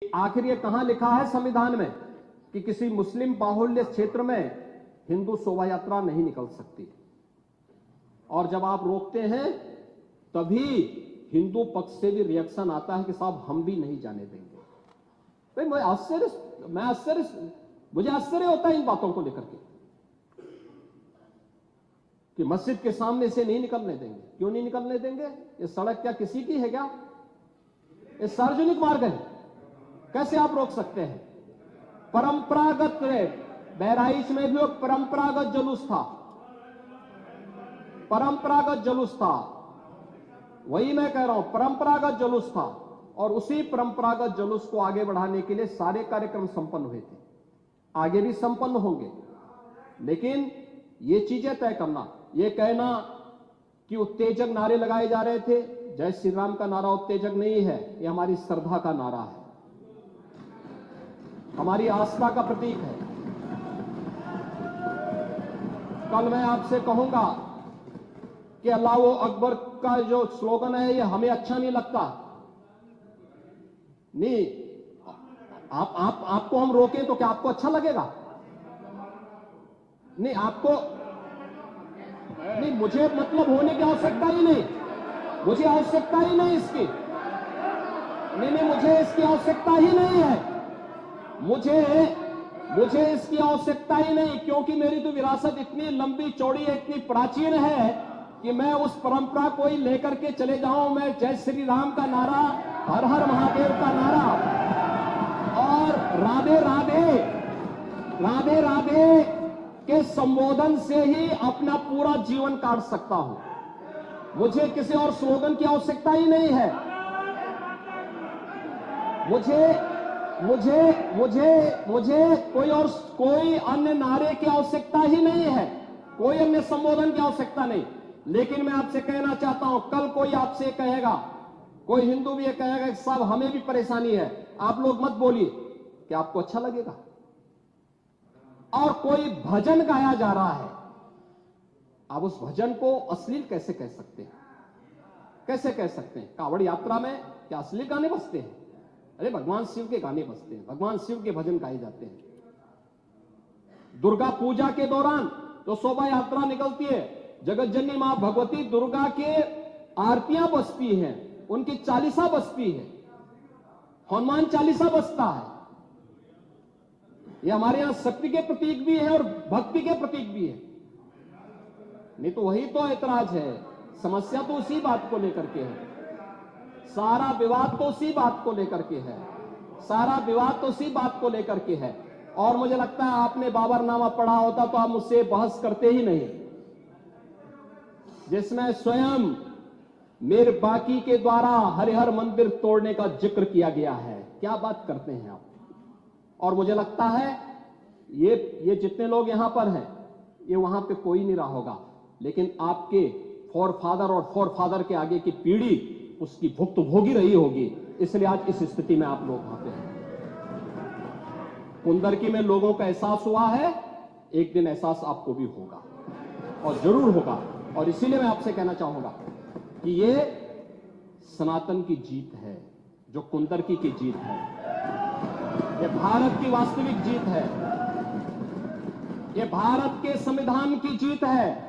आखिर ये कहां लिखा है संविधान में कि किसी मुस्लिम बाहुल्य क्षेत्र में हिंदू शोभा यात्रा नहीं निकल सकती? और जब आप रोकते हैं तभी हिंदू पक्ष से भी रिएक्शन आता है कि साहब हम भी नहीं जाने देंगे। भाई मुझे आश्चर्य होता है इन बातों को लेकर के कि मस्जिद के सामने से नहीं निकलने देंगे। क्यों नहीं निकलने देंगे? ये सड़क क्या किसी की है क्या? ये सार्वजनिक मार्ग है, कैसे आप रोक सकते हैं? परंपरागत बहराइच में भी एक परंपरागत जुलूस था, परंपरागत जुलूस था, वही मैं कह रहा हूं, परंपरागत जुलूस था। और उसी परंपरागत जुलूस को आगे बढ़ाने के लिए सारे कार्यक्रम संपन्न हुए थे, आगे भी संपन्न होंगे। लेकिन ये चीजें तय करना, ये कहना कि उत्तेजक नारे लगाए जा रहे थे, जय श्री राम का नारा उत्तेजक नहीं है, ये हमारी श्रद्धा का नारा है, हमारी आस्था का प्रतीक है। कल मैं आपसे कहूंगा कि अल्लाह अकबर का जो स्लोगन है ये हमें अच्छा नहीं लगता, नहीं आपको हम रोकें तो क्या आपको अच्छा लगेगा? नहीं आपको नहीं, मुझे मतलब होने की आवश्यकता ही नहीं, मुझे आवश्यकता ही नहीं इसकी, नहीं मुझे इसकी आवश्यकता ही नहीं है, मुझे इसकी आवश्यकता ही नहीं, क्योंकि मेरी तो विरासत इतनी लंबी चौड़ी है, इतनी प्राचीन है कि मैं उस परंपरा को ही लेकर के चले जाऊं। मैं जय श्री राम का नारा, हर हर महादेव का नारा और राधे राधे राधे राधे के संबोधन से ही अपना पूरा जीवन काट सकता हूं। मुझे किसी और स्लोगन की आवश्यकता ही नहीं है। मुझे कोई अन्य नारे की आवश्यकता ही नहीं है, कोई अन्य संबोधन की आवश्यकता नहीं। लेकिन मैं आपसे कहना चाहता हूं, कल कोई आपसे कहेगा, कोई हिंदू भी ये कहेगा कि साहब हमें भी परेशानी है, आप लोग मत बोलिए, क्या आपको अच्छा लगेगा? और कोई भजन गाया जा रहा है, आप उस भजन को अश्लील कैसे कह सकते हैं? कैसे कह सकते हैं? कांवड़ यात्रा में क्या अश्लील गाने बजते हैं? अरे भगवान शिव के गाने बजते हैं, भगवान शिव के भजन गाए जाते हैं। दुर्गा पूजा के दौरान तो शोभा यात्रा निकलती है, जगत जननी मां भगवती दुर्गा के आरतियां बजती हैं, उनकी चालीसा बजती है, हनुमान चालीसा बजता है। ये हमारे यहां शक्ति के प्रतीक भी है और भक्ति के प्रतीक भी है। नहीं तो वही तो ऐतराज है, समस्या तो उसी बात को लेकर के है, सारा विवाद तो उसी बात को लेकर के है, सारा विवाद तो उसी बात को लेकर के है। और मुझे लगता है आपने बाबरनामा पढ़ा होता तो आप मुझसे बहस करते ही नहीं, जिसमें स्वयं मीर बाकी के द्वारा हरिहर मंदिर तोड़ने का जिक्र किया गया है। क्या बात करते हैं आप? और मुझे लगता है ये जितने लोग यहां पर हैं, ये वहां पे कोई नहीं रहा होगा, लेकिन आपके फोरफादर और फोरफादर के आगे की पीढ़ी उसकी भुक्तभोगी रही होगी, इसलिए आज इस स्थिति में आप लोग वहां पे हैं। कुंदरकी में लोगों का एहसास हुआ है, एक दिन एहसास आपको भी होगा और जरूर होगा। और इसीलिए मैं आपसे कहना चाहूंगा कि ये सनातन की जीत है, जो कुंदरकी की जीत है, ये भारत की वास्तविक जीत है, ये भारत के संविधान की जीत है।